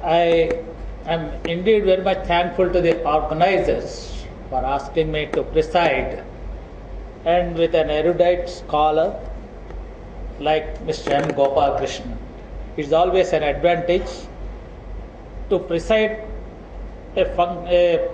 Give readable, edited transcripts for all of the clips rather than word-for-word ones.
I am indeed very much thankful to the organizers for asking me to preside, and with an erudite scholar like Mr. M. Gopal Krishnan, it's always an advantage to preside a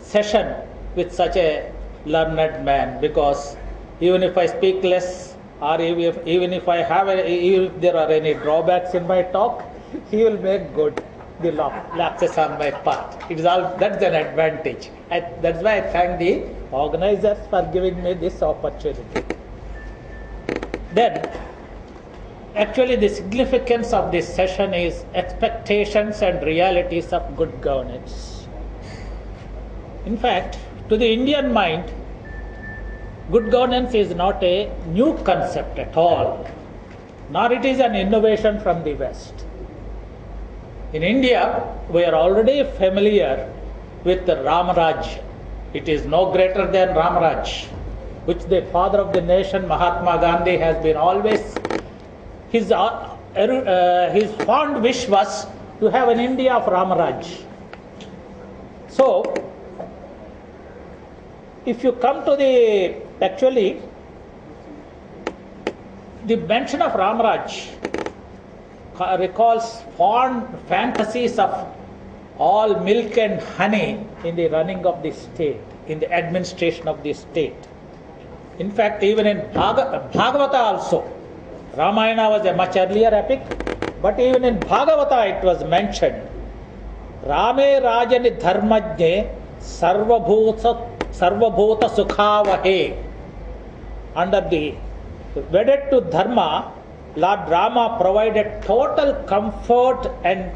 session with such a learned man, because even if I speak less, or even if even if there are any drawbacks in my talk, he will make good the lapses on my part. That's an advantage. That's why I thank the organizers for giving me this opportunity. Then, actually, the significance of this session is expectations and realities of good governance. In fact, to the Indian mind, good governance is not a new concept at all, nor it is an innovation from the West. In India, we are already familiar with the Ramaraj. It is no greater than Ramaraj, which the father of the nation, Mahatma Gandhi, has been always, his fond wish was to have an India of Ramaraj. So, if you come to the mention of Ramaraj recalls fond fantasies of all milk and honey in the running of the state, in the administration of the state. In fact, even in Bhagavata also, Ramayana was a much earlier epic, but even in Bhagavata it was mentioned, Rame Rajani Dharmajne Sarvabhuta Sukhavahe. Under the wedded to Dharma, Lord Rama provided total comfort and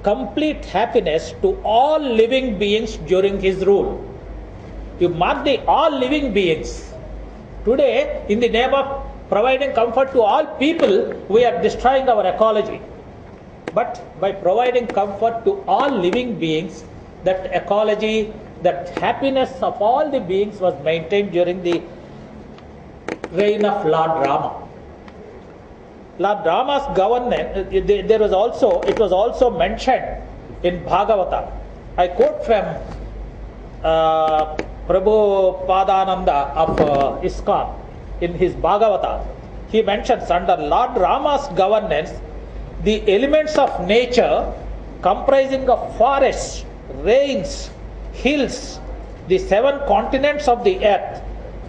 complete happiness to all living beings during his rule. You mark the all living beings. Today, in the name of providing comfort to all people, we are destroying our ecology. But by providing comfort to all living beings, that ecology, that happiness of all the beings was maintained during the reign of Lord Rama. Lord Rama's governance, it was also mentioned in Bhagavata. I quote from Prabhu Padananda of ISKCON in his Bhagavata. He mentions under Lord Rama's governance, the elements of nature comprising of forests, rains, hills, the 7 continents of the earth,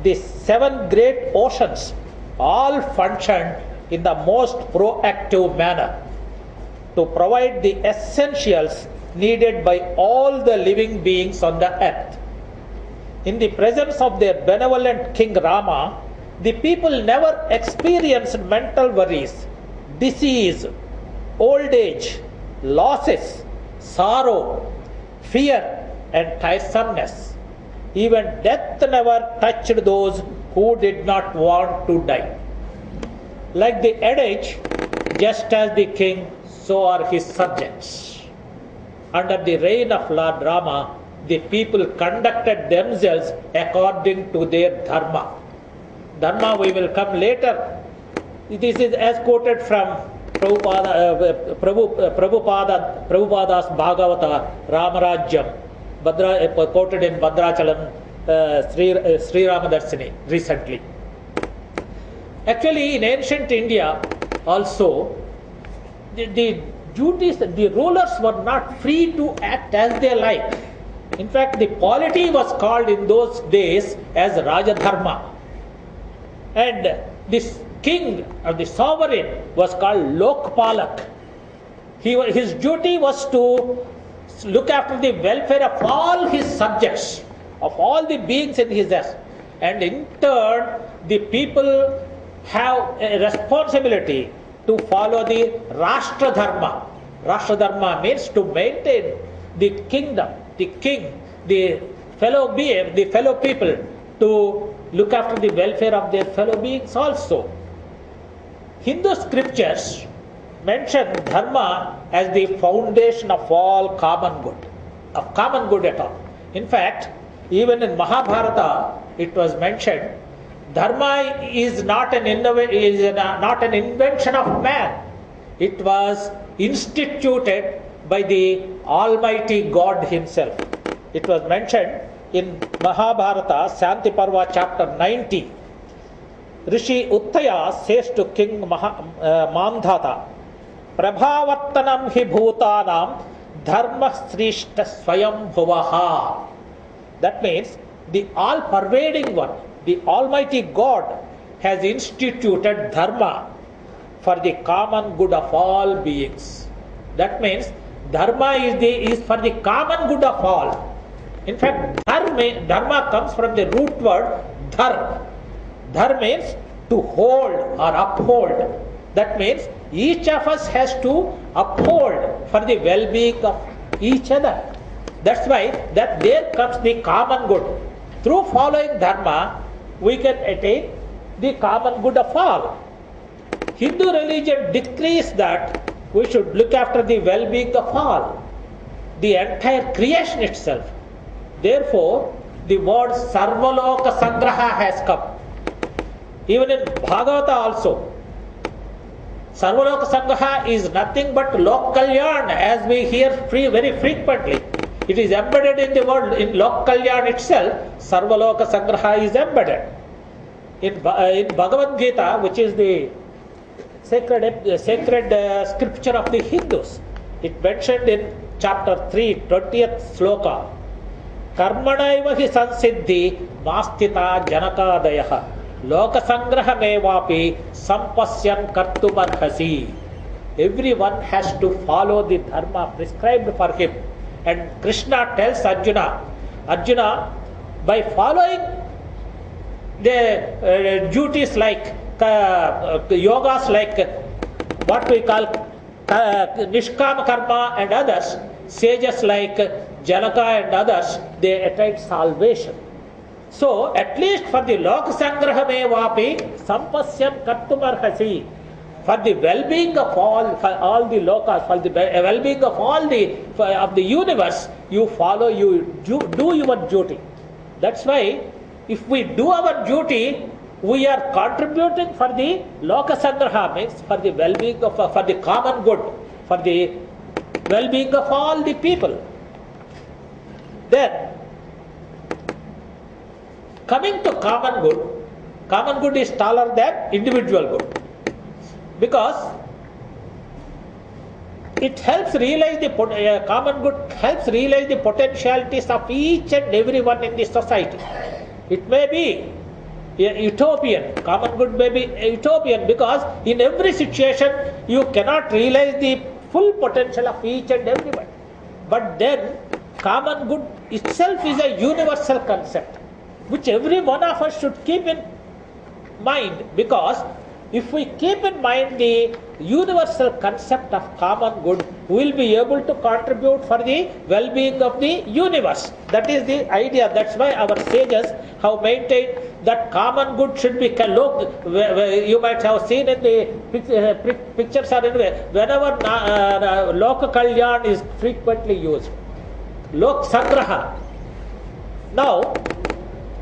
the 7 great oceans, all functioned in the most proactive manner to provide the essentials needed by all the living beings on the earth. In the presence of their benevolent King Rama, the people never experienced mental worries, disease, old age, losses, sorrow, fear, and tiresomeness. Even death never touched those who did not want to die. Like the adage, just as the king, so are his subjects. Under the reign of Lord Rama, the people conducted themselves according to their dharma. Dharma we will come later. This is as quoted from Prabhupada's Bhagavata, Ramarajyam, quoted in Bhadrachalam, Sri Ramadarsini recently. Actually, in ancient India also, the rulers were not free to act as they like. In fact, the polity was called in those days as Rajadharma. And this king or the sovereign was called Lokpalak. His duty was to look after the welfare of all his subjects, of all the beings in his earth. And in turn, the people have a responsibility to follow the Rashtra Dharma. Rashtra Dharma means to maintain the kingdom, the king, the fellow people, to look after the welfare of their fellow beings also. Hindu scriptures mention dharma as the foundation of all common good at all. In fact, even in Mahabharata, it was mentioned, dharma is not an invention of man. It was instituted by the Almighty God Himself. It was mentioned in Mahabharata, Shanti Parva, chapter 90. Rishi Uttaya says to King Mandhata, Prabhavattanam hi bhutanam dharma srishta swayam bhuvaha. That means the all-pervading one, the Almighty God, has instituted dharma for the common good of all beings. That means dharma is for the common good of all. In fact, dharma comes from the root word dhar. Dhar means to hold or uphold. That means each of us has to uphold for the well-being of each other. That's why that there comes the common good. Through following dharma, we can attain the common good of all. Hindu religion decrees that we should look after the well-being of all, the entire creation itself. Therefore, the word Sarvaloka Sangraha has come. Even in Bhagavata also, Sarvaloka Sangraha is nothing but Lok Kalyan, as we hear very frequently. It is embedded in the word, in Lok Kalyan itself, Sarvaloka Sangraha is embedded. In Bhagavad Gita, which is the sacred scripture of the Hindus, it mentioned in chapter 3, 20th sloka, Karmanaiva hi sansiddhi mastita janakadayaha lokasangrahamevapi sampasyan kartumarhasi. Everyone has to follow the dharma prescribed for him. And Krishna tells Arjuna, by following the duties like yogas like what we call Nishkama Karma and others, sages like Janaka and others, they attain salvation. So, at least for the Lokasangrahame Vapi, Sampasyan Kartumarhasi, for the well-being of all the lokas, for the well-being of all the universe, you follow, you do your duty. That's why, if we do our duty, we are contributing for the Lokasangraha, means for the well-being of, for the common good, for the well-being of all the people. Then, coming to common good is taller than individual good, because it helps realize the common good helps realize the potentialities of each and everyone in the society. It may be utopian, common good may be utopian, because in every situation you cannot realize the full potential of each and everyone. But then common good itself is a universal concept which every one of us should keep in mind, because if we keep in mind the universal concept of common good, we will be able to contribute for the well-being of the universe. That is the idea. That's why our sages have maintained that common good should be you might have seen in the pictures or anywhere, whenever Loka Kalyan is frequently used. Lok Sangraha. Now,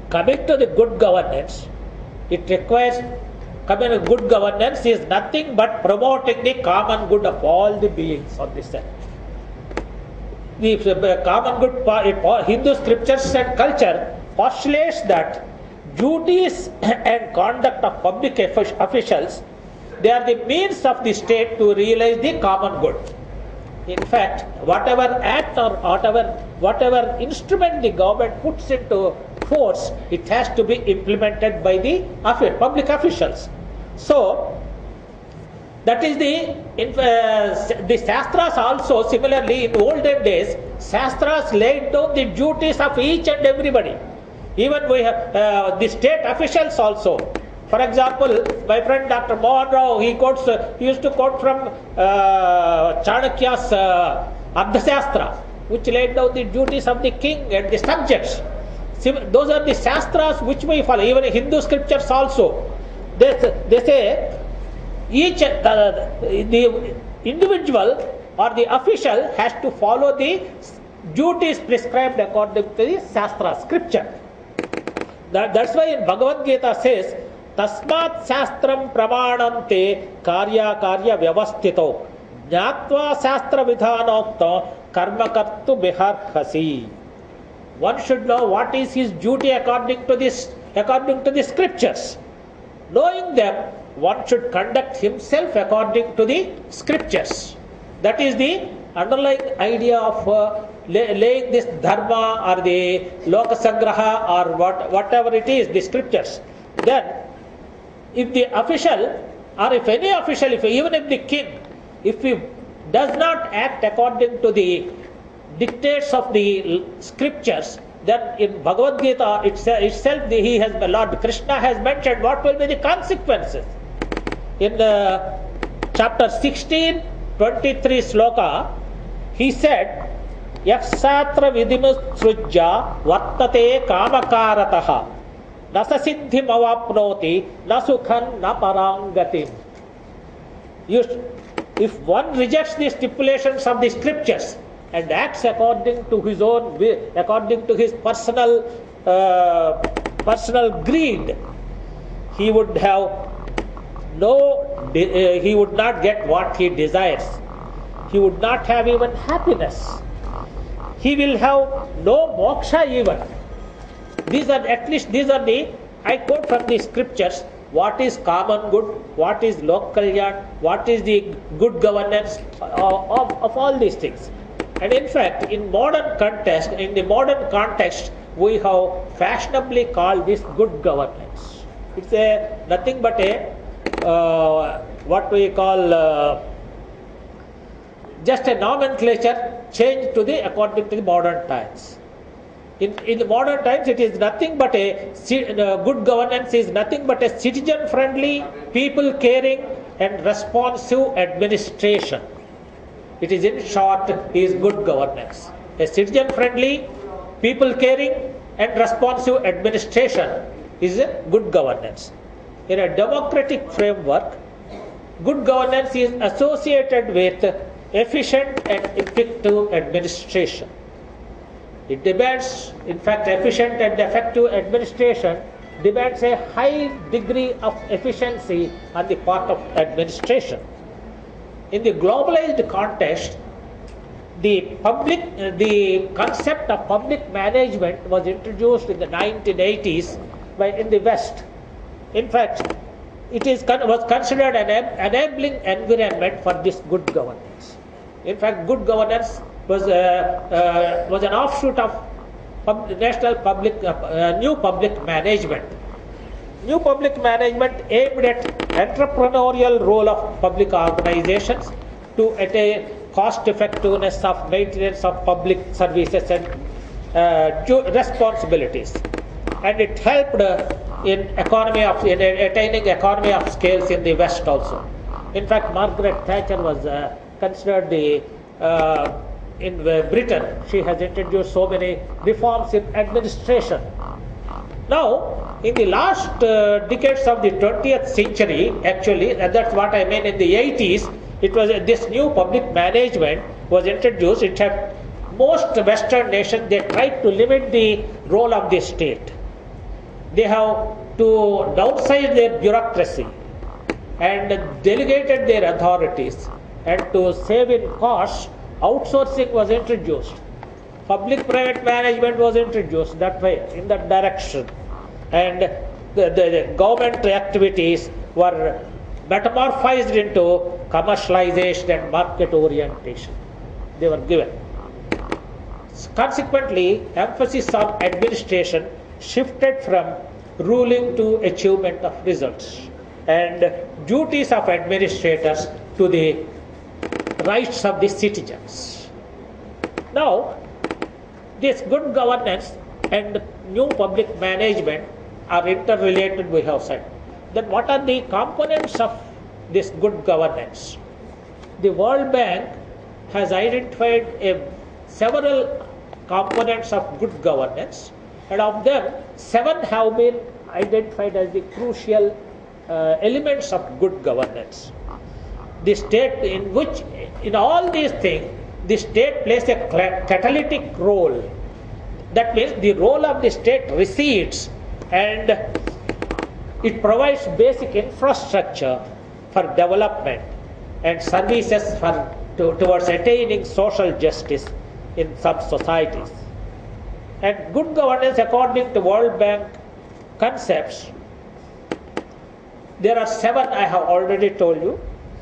coming to the good governance, it requires good governance is nothing but promoting the common good of all the beings on this earth. The common good, Hindu scriptures and culture postulates that duties and conduct of public officials, they are the means of the state to realize the common good. In fact, whatever act or whatever instrument the government puts into force, it has to be implemented by the public officials. So, that is the Shastras also, similarly in olden days, Shastras laid down the duties of each and everybody. Even we have the state officials also. For example, my friend Dr. Mohan Rao, he used to quote from Chanakya's Ardhashastra, which laid down the duties of the king and the subjects. Those are the Shastras which we follow. Even Hindu scriptures also, they say each the individual or the official has to follow the duties prescribed according to the Shastra scripture. That's why in Bhagavad Gita says, Tasmat Shastram Pramanam Te Karya Vyavastito Jnatva Shastra Vidhanokta Karma Kartu Biharhasi. One should know what is his duty according to the scriptures. Knowing them, one should conduct himself according to the scriptures. That is the underlying idea of laying this dharma or the lokasangraha or whatever it is, the scriptures. Then, if the official or if any official, even if the king, if he does not act according to the dictates of the scriptures, then in Bhagavad Gita itself, Lord Krishna has mentioned what will be the consequences. In chapter 16, 23 sloka, he said, Yaksatra vidimutsrujya vartate kamakarataha nasa siddhim avapnoti nasukhan na parangatim. If one rejects the stipulations of the scriptures and acts according to his own way, according to his personal greed, he would have he would not get what he desires. He would not have even happiness. He will have no moksha even. These are the, I quote from the scriptures, what is common good, what is lokalyan, what is the good governance of all these things. And in fact, in the modern context, we have fashionably called this good governance. It's nothing but what we call just a nomenclature changed according to the modern times. In the modern times, it is nothing but good governance is nothing but a citizen-friendly, people-caring and responsive administration. It is, in short, is good governance. A citizen-friendly, people-caring and responsive administration is a good governance. In a democratic framework, good governance is associated with efficient and effective administration. It demands, in fact, efficient and effective administration demands a high degree of efficiency on the part of administration. In the globalized context, the concept of public management was introduced in the 1980s in the West. In fact, was considered an enabling environment for this good governance. In fact, good governance was an offshoot of new public management. New public management aimed at entrepreneurial role of public organizations at a cost effectiveness of maintenance of public services and responsibilities, and it helped in attaining economy of scales in the West also. In fact, Margaret Thatcher was considered in Britain. She has introduced so many reforms in administration. Now, in the last decades of the 20th century, actually, and that's what I mean, in the 80s, it was this new public management was introduced. It had most Western nations, they tried to limit the role of the state. They have to downsize their bureaucracy and delegated their authorities, and to save in costs, outsourcing was introduced. Public-private management was introduced that way, in that direction. And the government activities were metamorphosed into commercialization and market orientation. They were given. Consequently, emphasis on administration shifted from ruling to achievement of results, and duties of administrators to the rights of the citizens. Now, this good governance and new public management are interrelated, we have said. Then what are the components of this good governance? The World Bank has identified several components of good governance, and of them 7 have been identified as the crucial elements of good governance. The state, in all these things, the state plays a catalytic role. That means the role of the state recedes, and it provides basic infrastructure for development and services towards attaining social justice in some societies. And good governance, according to World Bank concepts, there are 7 I have already told you.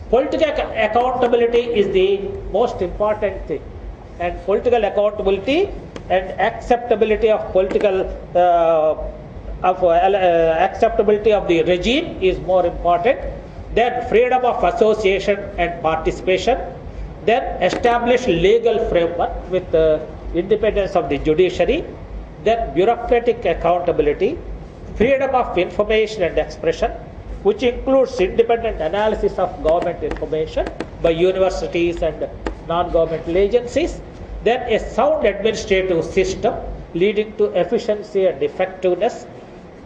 Political accountability is the most important thing, and political accountability and acceptability of acceptability of the regime is more important. Then freedom of association and participation. Then establish legal framework with independence of the judiciary. Then bureaucratic accountability, freedom of information and expression, which includes independent analysis of government information by universities and non-governmental agencies. Then a sound administrative system leading to efficiency and effectiveness.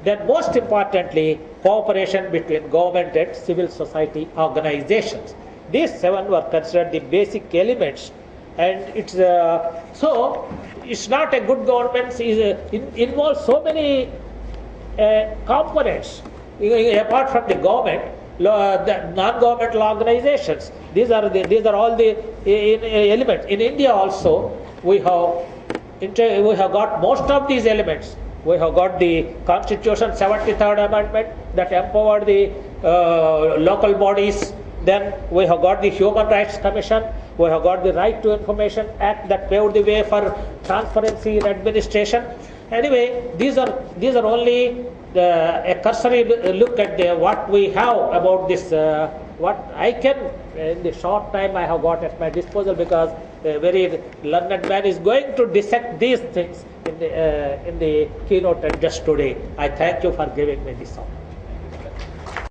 Then most importantly, cooperation between government and civil society organizations. These 7 were considered the basic elements, and it's so it's not a good government. Involves so many components apart from the government, the non-governmental organizations. These are all the elements. In India also, we have got most of these elements. We have got the Constitution 73rd Amendment that empowered the local bodies. Then we have got the Human Rights Commission. We have got the Right to Information Act that paved the way for transparency in administration. Anyway, these are only a cursory look at what we have about this. What I can, in the short time I have got at my disposal, because a very learned man is going to dissect these things in the keynote address today. I thank you for giving me this opportunity.